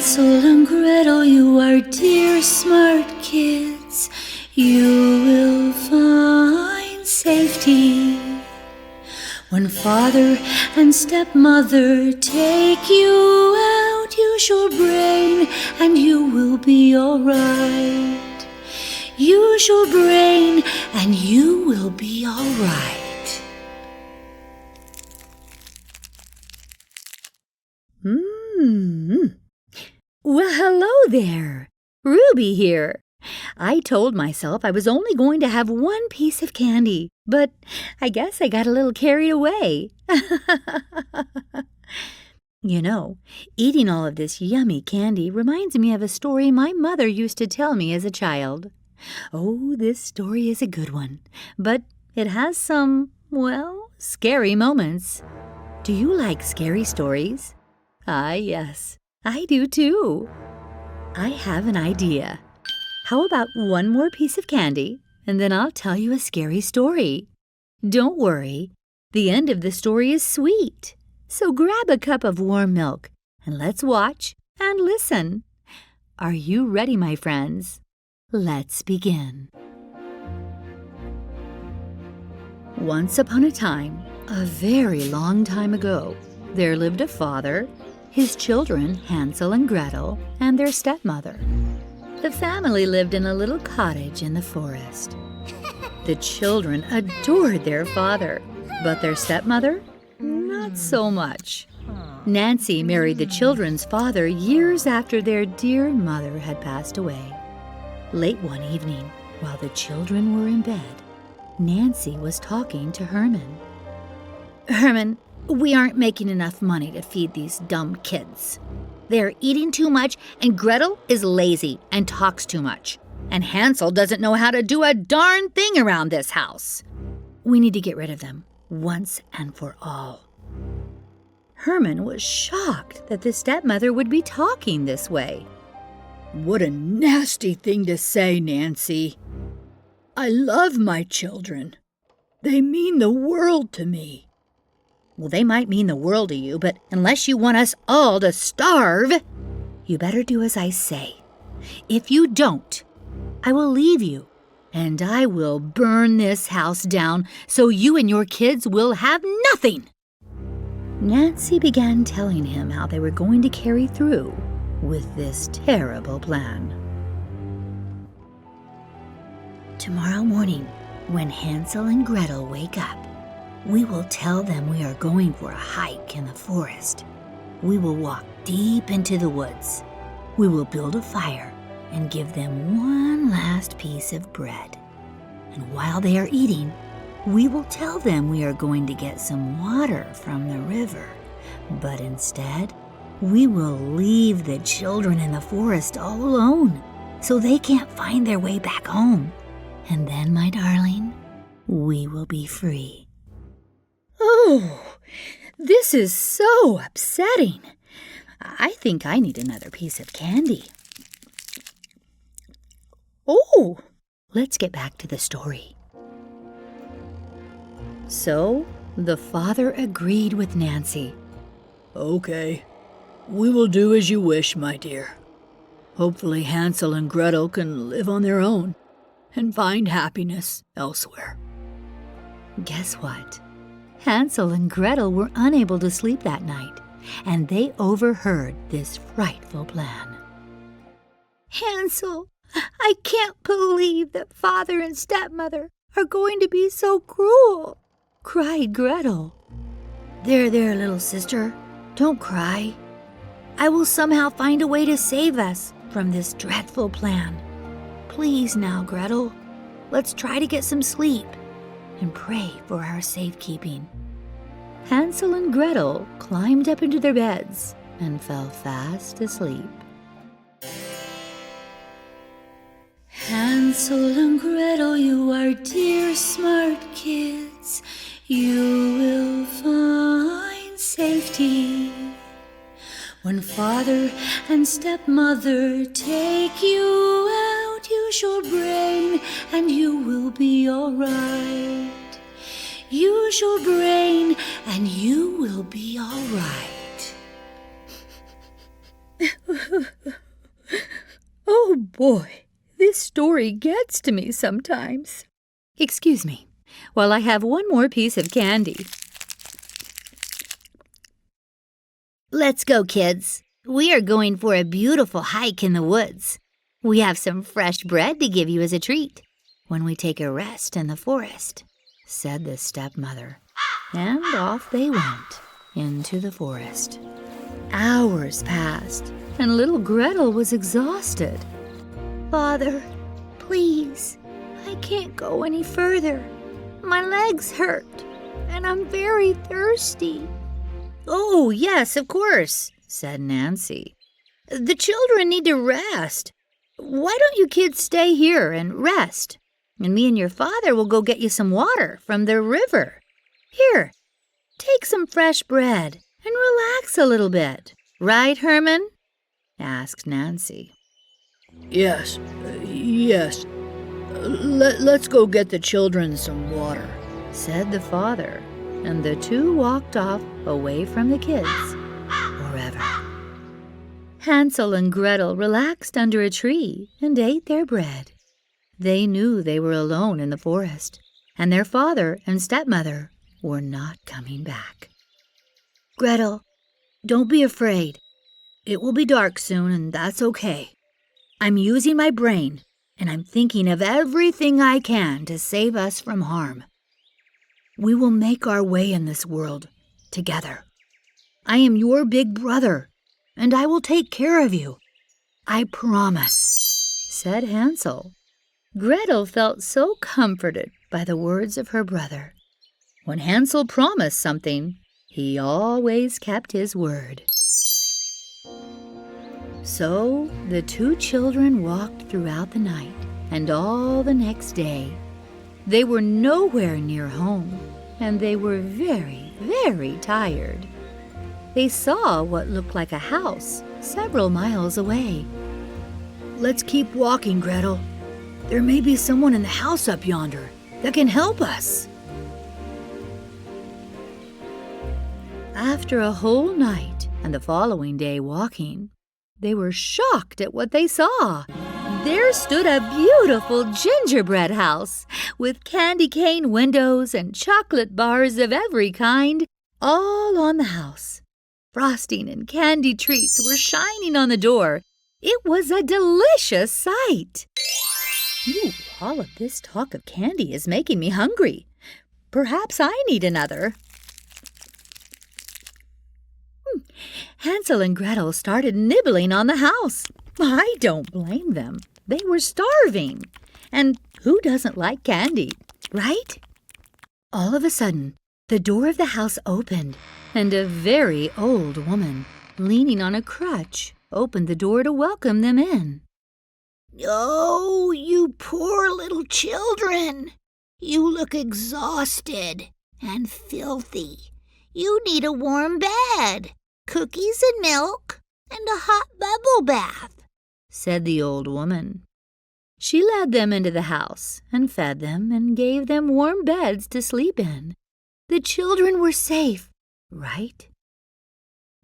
Hansel and Gretel, you are dear smart kids. You will find safety when father and stepmother take you out. Use your brain and you will be alright. Use your brain and you will be alright. Well, hello there. Ruby here. I told myself I was only going to have one piece of candy, but I guess I got a little carried away. You know, eating all of this yummy candy reminds me of a story my mother used to tell me as a child. Oh, this story is a good one, but it has some, well, scary moments. Do you like scary stories? Ah, yes, I do too. I have an idea. How about one more piece of candy, and then I'll tell you a scary story. Don't worry, the end of the story is sweet. So grab a cup of warm milk, and let's watch and listen. Are you ready, my friends? Let's begin. Once upon a time, a very long time ago, there lived a father, his children Hansel and Gretel, and their stepmother. The family lived in a little cottage in the forest. The children adored their father, but their stepmother, not so much. Nancy married the children's father years after their dear mother had passed away. Late one evening, while the children were in bed, Nancy was talking to Herman. "Herman, we aren't making enough money to feed these dumb kids. They're eating too much, and Gretel is lazy and talks too much. And Hansel doesn't know how to do a darn thing around this house. We need to get rid of them once and for all." Herman was shocked that the stepmother would be talking this way. "What a nasty thing to say, Nancy. I love my children. They mean the world to me." "Well, they might mean the world to you, but unless you want us all to starve, you better do as I say. If you don't, I will leave you, and I will burn this house down so you and your kids will have nothing." Nancy began telling him how they were going to carry through with this terrible plan. "Tomorrow morning, when Hansel and Gretel wake up, we will tell them we are going for a hike in the forest. We will walk deep into the woods. We will build a fire and give them one last piece of bread. And while they are eating, we will tell them we are going to get some water from the river. But instead, we will leave the children in the forest all alone, so they can't find their way back home. And then, my darling, we will be free." Oh, this is so upsetting. I think I need another piece of candy. Oh, let's get back to the story. So, the father agreed with Nancy. "Okay, we will do as you wish, my dear. Hopefully Hansel and Gretel can live on their own and find happiness elsewhere." Guess what? Hansel and Gretel were unable to sleep that night, and they overheard this frightful plan. "Hansel, I can't believe that father and stepmother are going to be so cruel," cried Gretel. There, little sister, don't cry. I will somehow find a way to save us from this dreadful plan. Please now, Gretel, let's try to get some sleep and pray for our safekeeping." Hansel and Gretel climbed up into their beds and fell fast asleep. Hansel and Gretel, you are dear smart kids. You will find safety when father and stepmother take you out. Use your brain and you will be alright. Use your brain and you will be alright. Boy, this story gets to me sometimes. Excuse me, while I have one more piece of candy. Let's go, kids. We are going for a beautiful hike in the woods. We have some fresh bread to give you as a treat when we take a rest in the forest, said the stepmother. And off they went into the forest. Hours passed, and little Gretel was exhausted. Father, please, I can't go any further. My legs hurt, and I'm very thirsty. Oh, yes, of course, said Nancy. The children need to rest. Why don't you kids stay here and rest? And me and your father will go get you some water from the river. Here, take some fresh bread and relax a little bit. Right, Herman? Asked Nancy. Yes. Let's go get the children some water, said the father, and the two walked off away from the kids forever. Hansel and Gretel relaxed under a tree and ate their bread. They knew they were alone in the forest, and their father and stepmother were not coming back. Gretel, don't be afraid. It will be dark soon, and that's okay. I'm using my brain, and I'm thinking of everything I can to save us from harm. We will make our way in this world together. I am your big brother, and I will take care of you. I promise, said Hansel. Gretel felt so comforted by the words of her brother. When Hansel promised something, he always kept his word. So the two children walked throughout the night and all the next day. They were nowhere near home, and they were very, very tired. They saw what looked like a house several miles away. Let's keep walking, Gretel. There may be someone in the house up yonder that can help us. After a whole night and the following day walking, they were shocked at what they saw. There stood a beautiful gingerbread house with candy cane windows and chocolate bars of every kind, all on the house. Frosting and candy treats were shining on the door. It was a delicious sight. Ooh, all of this talk of candy is making me hungry. Perhaps I need another. Hansel and Gretel started nibbling on the house. I don't blame them. They were starving. And who doesn't like candy, right? All of a sudden, the door of the house opened, and a very old woman, leaning on a crutch, opened the door to welcome them in. Oh, you poor little children. You look exhausted and filthy. You need a warm bed, cookies and milk, and a hot bubble bath, said the old woman. She led them into the house and fed them and gave them warm beds to sleep in. The children were safe, right?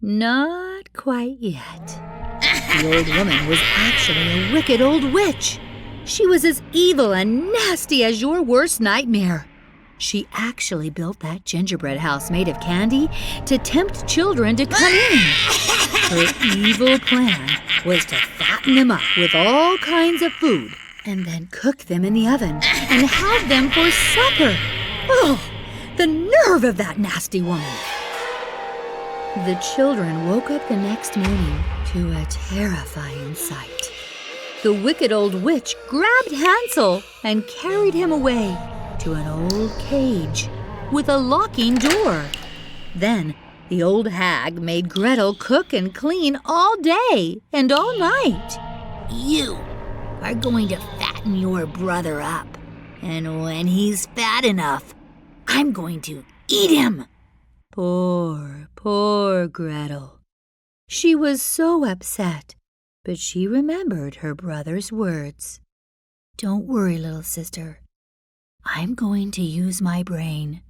Not quite yet. The old woman was actually a wicked old witch. She was as evil and nasty as your worst nightmare. She actually built that gingerbread house made of candy to tempt children to come in. Her evil plan was to fatten them up with all kinds of food and then cook them in the oven and have them for supper. Oh, the nerve of that nasty woman! The children woke up the next morning to a terrifying sight. The wicked old witch grabbed Hansel and carried him away to an old cage with a locking door. Then the old hag made Gretel cook and clean all day and all night. You are going to fatten your brother up, and when he's fat enough, I'm going to eat him. Poor Gretel. She was so upset, but she remembered her brother's words. Don't worry, little sister. I'm going to use my brain.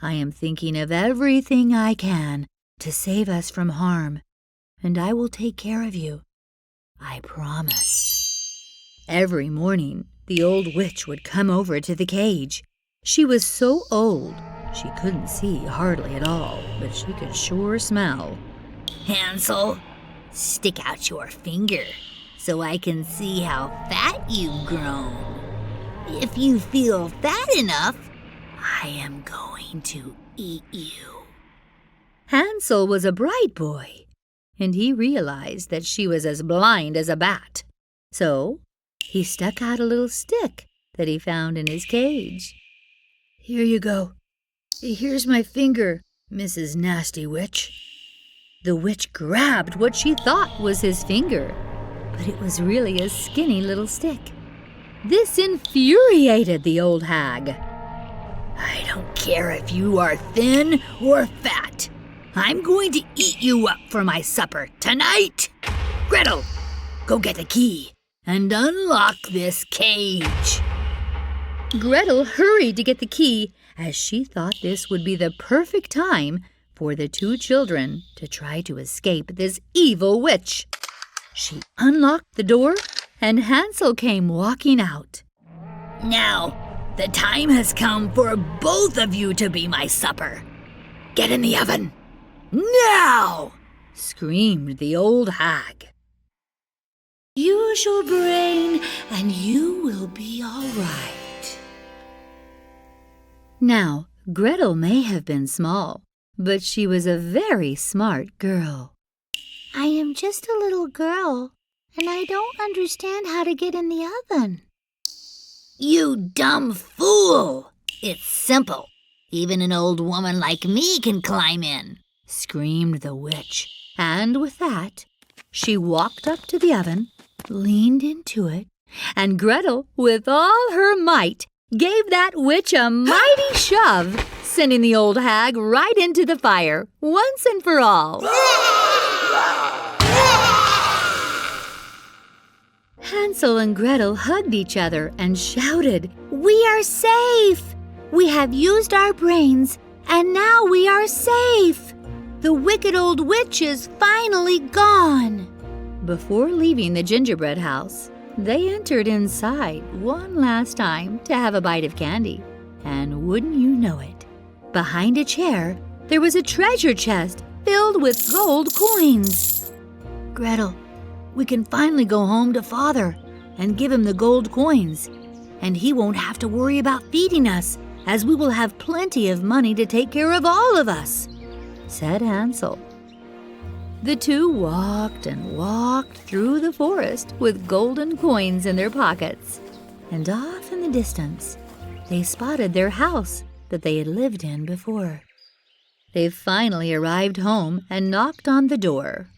I am thinking of everything I can to save us from harm, and I will take care of you. I promise. Every morning, the old witch would come over to the cage. She was so old, she couldn't see hardly at all, but she could sure smell. Hansel, stick out your finger so I can see how fat you've grown. If you feel fat enough, I am going to eat you. Hansel was a bright boy, and he realized that she was as blind as a bat. So he stuck out a little stick that he found in his cage. Here you go. Here's my finger, Mrs. Nasty Witch. The witch grabbed what she thought was his finger, but it was really a skinny little stick. This infuriated the old hag. I don't care if you are thin or fat. I'm going to eat you up for my supper tonight. Gretel, go get the key and unlock this cage. Gretel hurried to get the key, as she thought this would be the perfect time for the two children to try to escape this evil witch. She unlocked the door, and Hansel came walking out. Now, the time has come for both of you to be my supper. Get in the oven. Now! Screamed the old hag. Use your brain and you will be all right. Now, Gretel may have been small, but she was a very smart girl. I am just a little girl, and I don't understand how to get in the oven. You dumb fool! It's simple. Even an old woman like me can climb in, screamed the witch. And with that, she walked up to the oven, leaned into it, and Gretel, with all her might, gave that witch a mighty shove, sending the old hag right into the fire, once and for all. Hansel and Gretel hugged each other and shouted, "We are safe! We have used our brains, and now we are safe! The wicked old witch is finally gone!" Before leaving the gingerbread house, they entered inside one last time to have a bite of candy. And wouldn't you know it, behind a chair, there was a treasure chest filled with gold coins. Gretel, we can finally go home to Father and give him the gold coins, and he won't have to worry about feeding us, as we will have plenty of money to take care of all of us, said Hansel. The two walked and walked through the forest with golden coins in their pockets, and off in the distance, they spotted their house that they had lived in before. They finally arrived home and knocked on the door.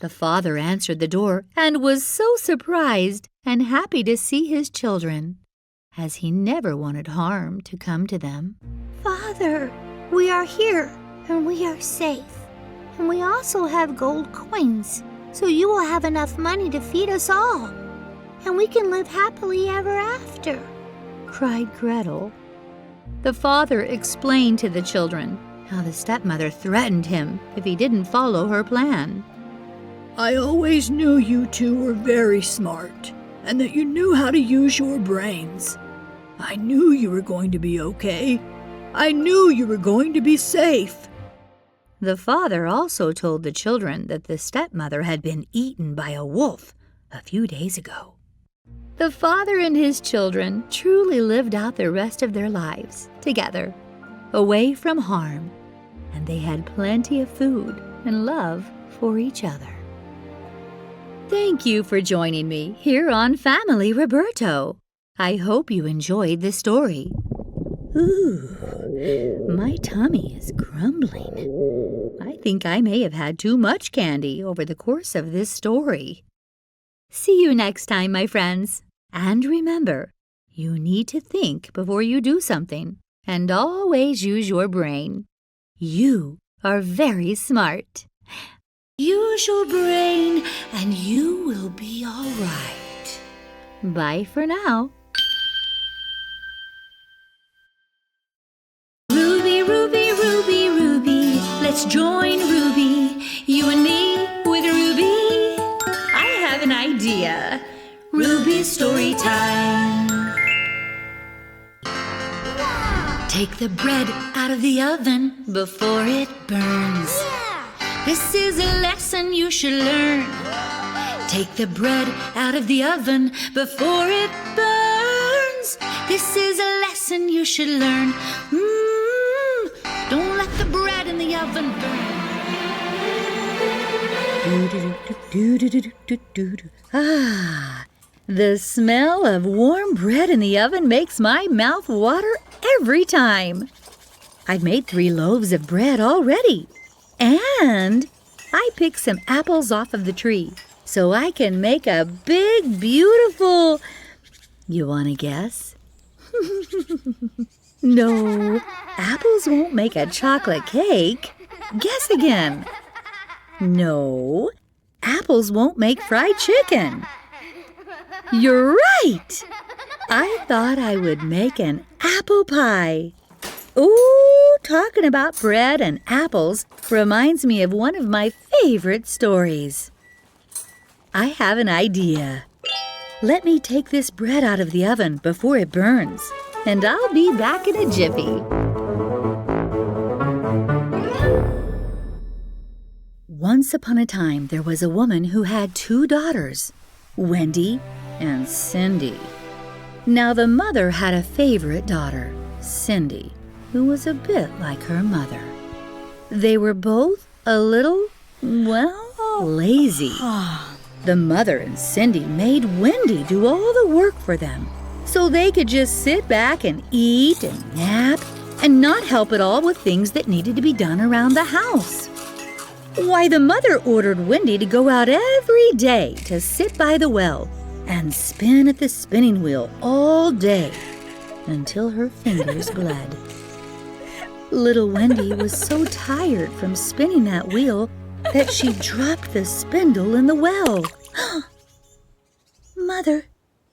The father answered the door and was so surprised and happy to see his children, as he never wanted harm to come to them. "Father, we are here and we are safe. And we also have gold coins, so you will have enough money to feed us all. And we can live happily ever after," cried Gretel. The father explained to the children how the stepmother threatened him if he didn't follow her plan. I always knew you two were very smart, and that you knew how to use your brains. I knew you were going to be okay. I knew you were going to be safe. The father also told the children that the stepmother had been eaten by a wolf a few days ago. The father and his children truly lived out the rest of their lives together, away from harm, and they had plenty of food and love for each other. Thank you for joining me here on Family Roberto. I hope you enjoyed the story. Ooh, my tummy is grumbling. I think I may have had too much candy over the course of this story. See you next time, my friends. And remember, you need to think before you do something, and always use your brain. You are very smart. Use your brain and you will be all right. Bye for now. Ruby, Ruby, Ruby, Ruby, let's join Ruby, you and me with Ruby. I have an idea. Ruby's story time. Take the bread out of the oven before it burns. This is a lesson you should learn. Take the bread out of the oven before it burns. This is a lesson you should learn. Don't let the bread in the oven burn. Ah, the smell of warm bread in the oven makes my mouth water every time. I've made 3 loaves of bread already. And I picked some apples off of the tree so I can make a big, beautiful... You want to guess? No, apples won't make a chocolate cake. Guess again. No, apples won't make fried chicken. You're right. I thought I would make an apple pie. Ooh, talking about bread and apples reminds me of one of my favorite stories. I have an idea. Let me take this bread out of the oven before it burns, and I'll be back in a jiffy. Once upon a time, there was a woman who had 2 daughters, Wendy and Cindy. Now, the mother had a favorite daughter, Cindy, who was a bit like her mother. They were both a little, lazy. The mother and Cindy made Wendy do all the work for them, so they could just sit back and eat and nap and not help at all with things that needed to be done around the house. Why, the mother ordered Wendy to go out every day to sit by the well and spin at the spinning wheel all day until her fingers bled. Little Wendy was so tired from spinning that wheel that she dropped the spindle in the well. Mother,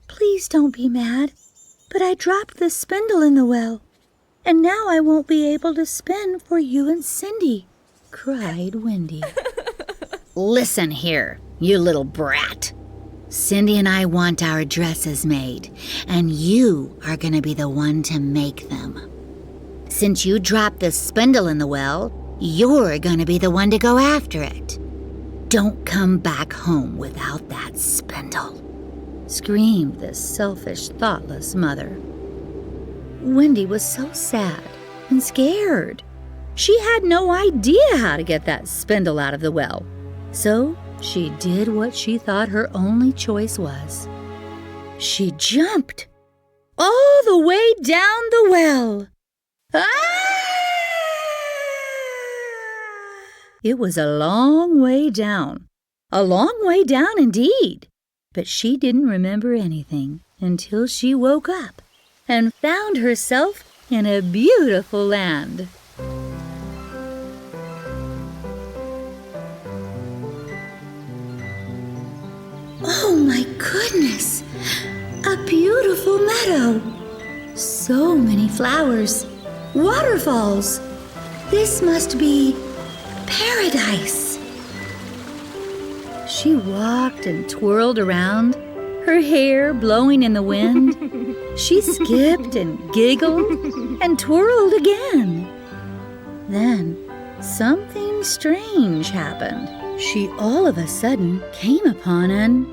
please don't be mad, but I dropped the spindle in the well, and now I won't be able to spin for you and Cindy, cried Wendy. Listen here, you little brat. Cindy and I want our dresses made, and you are going to be the one to make them. Since you dropped the spindle in the well, you're going to be the one to go after it. Don't come back home without that spindle, screamed the selfish, thoughtless mother. Wendy was so sad and scared. She had no idea how to get that spindle out of the well, so she did what she thought her only choice was. She jumped all the way down the well. It was a long way down indeed, but she didn't remember anything until she woke up and found herself in a beautiful land. Oh my goodness! A beautiful meadow! So many flowers, waterfalls. This must be paradise. She walked and twirled around, her hair blowing in the wind. She skipped and giggled and twirled again. Then something strange happened. She all of a sudden came upon an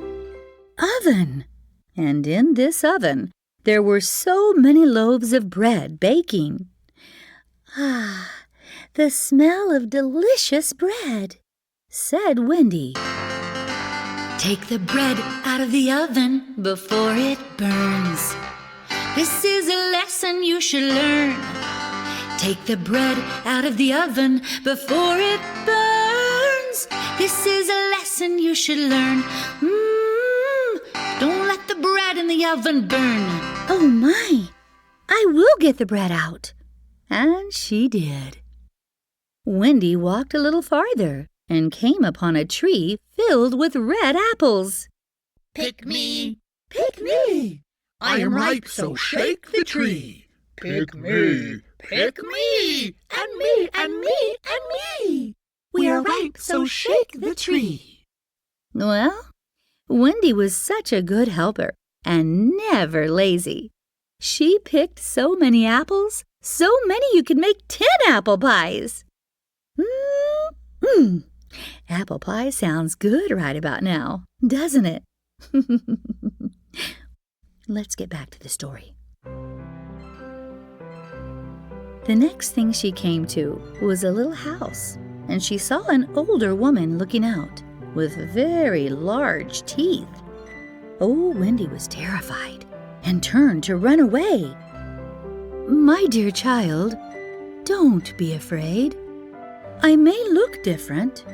oven. And in this oven, there were so many loaves of bread baking. Ah, the smell of delicious bread, said Wendy. Take the bread out of the oven before it burns. This is a lesson you should learn. Take the bread out of the oven before it burns. This is a lesson you should learn. Don't let the bread in the oven burn. Oh my, I will get the bread out. And she did. Wendy walked a little farther and came upon a tree filled with red apples. Pick me, pick me. I am ripe, so shake the tree. Pick me, pick me, and me, and me, and me. We are ripe, so shake the tree. Well, Wendy was such a good helper and never lazy. She picked so many apples, so many you could make 10 apple pies. Apple pie sounds good right about now, doesn't it? Let's get back to the story. The next thing she came to was a little house, and she saw an older woman looking out with very large teeth. Oh, Wendy was terrified and turned to run away. "My dear child, don't be afraid. I may look different,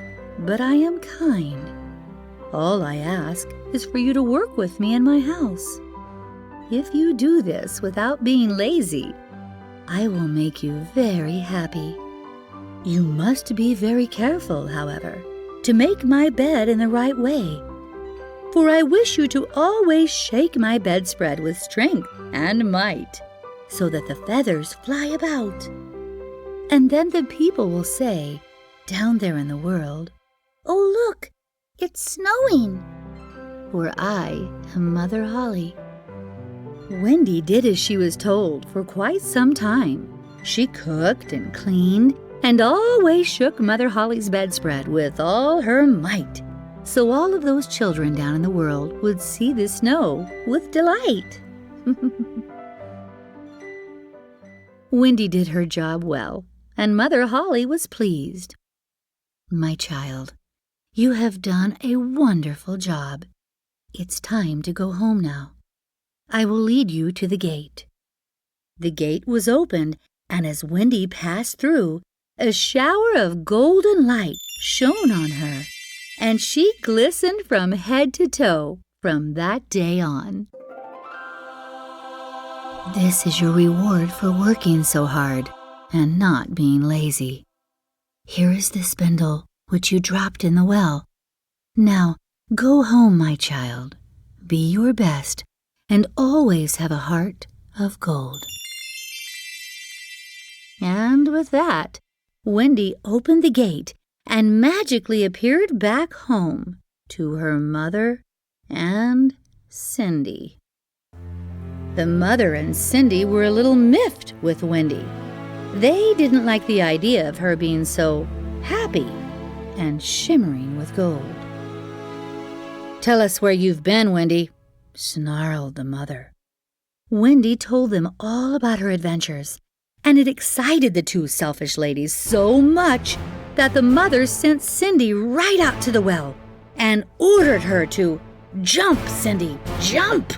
but I am kind. All I ask is for you to work with me in my house. If you do this without being lazy, I will make you very happy. You must be very careful, however, to make my bed in the right way, for I wish you to always shake my bedspread with strength and might, so that the feathers fly about. And then the people will say, down there in the world, 'Oh, look, it's snowing,' for I am Mother Holle." Wendy did as she was told for quite some time. She cooked and cleaned and always shook Mother Holle's bedspread with all her might, so all of those children down in the world would see the snow with delight. Wendy did her job well, and Mother Holle was pleased. "My child, you have done a wonderful job. It's time to go home now. I will lead you to the gate." The gate was opened, and as Wendy passed through, a shower of golden light shone on her, and she glistened from head to toe from that day on. This is your reward for working so hard and not being lazy. Here is the spindle which you dropped in the well. Now go home, my child. Be your best and always have a heart of gold. And with that, Wendy opened the gate and magically appeared back home to her mother and Cindy. The mother and Cindy were a little miffed with Wendy. They didn't like the idea of her being so happy and shimmering with gold. "Tell us where you've been, Wendy," snarled the mother. Wendy told them all about her adventures, and it excited the two selfish ladies so much that the mother sent Cindy right out to the well and ordered her to jump, Cindy, jump!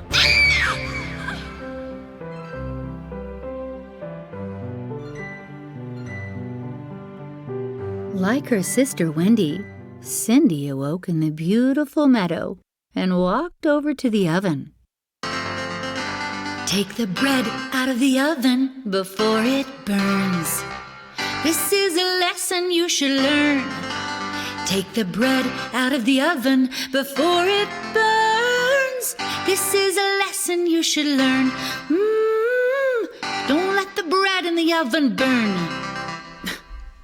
Like her sister Wendy, Cindy awoke in the beautiful meadow and walked over to the oven. "Take the bread out of the oven before it burns. This is a lesson you should learn. Take the bread out of the oven before it burns. This is a lesson you should learn. Don't let the bread in the oven burn."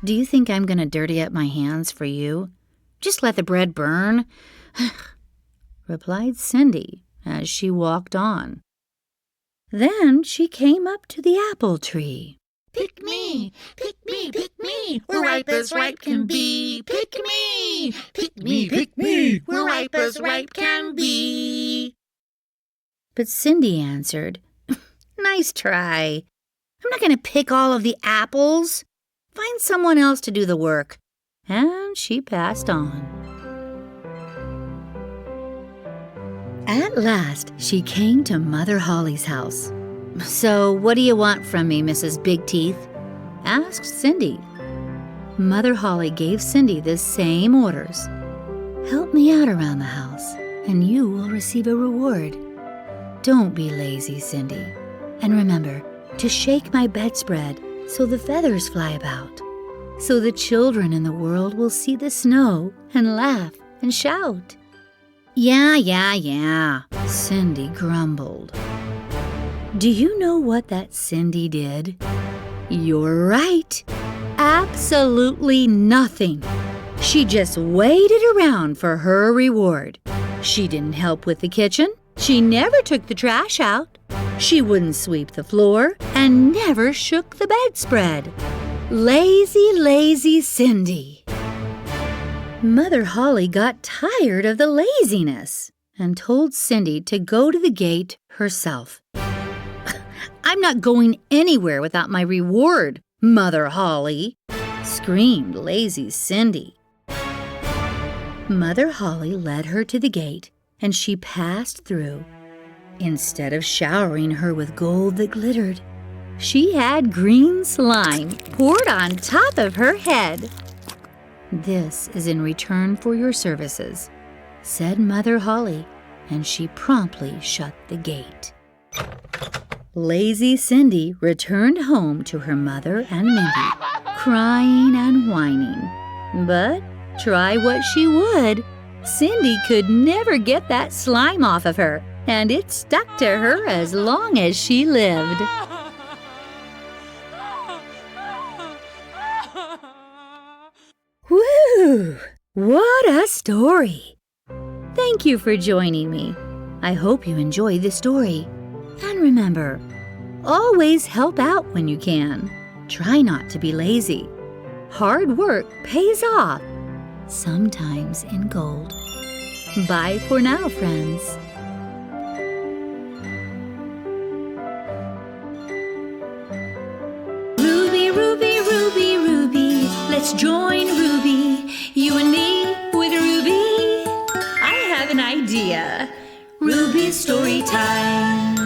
"Do you think I'm going to dirty up my hands for you? Just let the bread burn," replied Cindy as she walked on. Then she came up to the apple tree. "Pick me, pick me, pick me, we're ripe as ripe can be. Pick me, pick me, pick me, we're ripe as ripe can be." But Cindy answered, "Nice try. I'm not going to pick all of the apples. Find someone else to do the work." And she passed on. At last, she came to Mother Holle's house. "So, what do you want from me, Mrs. Big Teeth?" asked Cindy. Mother Holle gave Cindy the same orders. "Help me out around the house, and you will receive a reward. Don't be lazy, Cindy. And remember to shake my bedspread so the feathers fly about, so the children in the world will see the snow and laugh and shout." Yeah, Cindy grumbled. Do you know what that Cindy did? You're right. Absolutely nothing. She just waited around for her reward. She didn't help with the kitchen. She never took the trash out. She wouldn't sweep the floor and never shook the bedspread. Lazy, lazy Cindy. Mother Holle got tired of the laziness and told Cindy to go to the gate herself. "I'm not going anywhere without my reward, Mother Holle," screamed lazy Cindy. Mother Holle led her to the gate, and she passed through. Instead of showering her with gold that glittered, she had green slime poured on top of her head. "This is in return for your services," said Mother Holle, and she promptly shut the gate. Lazy Cindy returned home to her mother and Mindy, crying and whining. But try what she would, Cindy could never get that slime off of her, and it stuck to her as long as she lived. Whew! What a story! Thank you for joining me. I hope you enjoyed the story. And remember, always help out when you can. Try not to be lazy. Hard work pays off, sometimes in gold. Bye for now, friends. Ruby, Ruby, Ruby, Ruby, let's join Ruby, you and me with Ruby. I have an idea. Ruby's story time.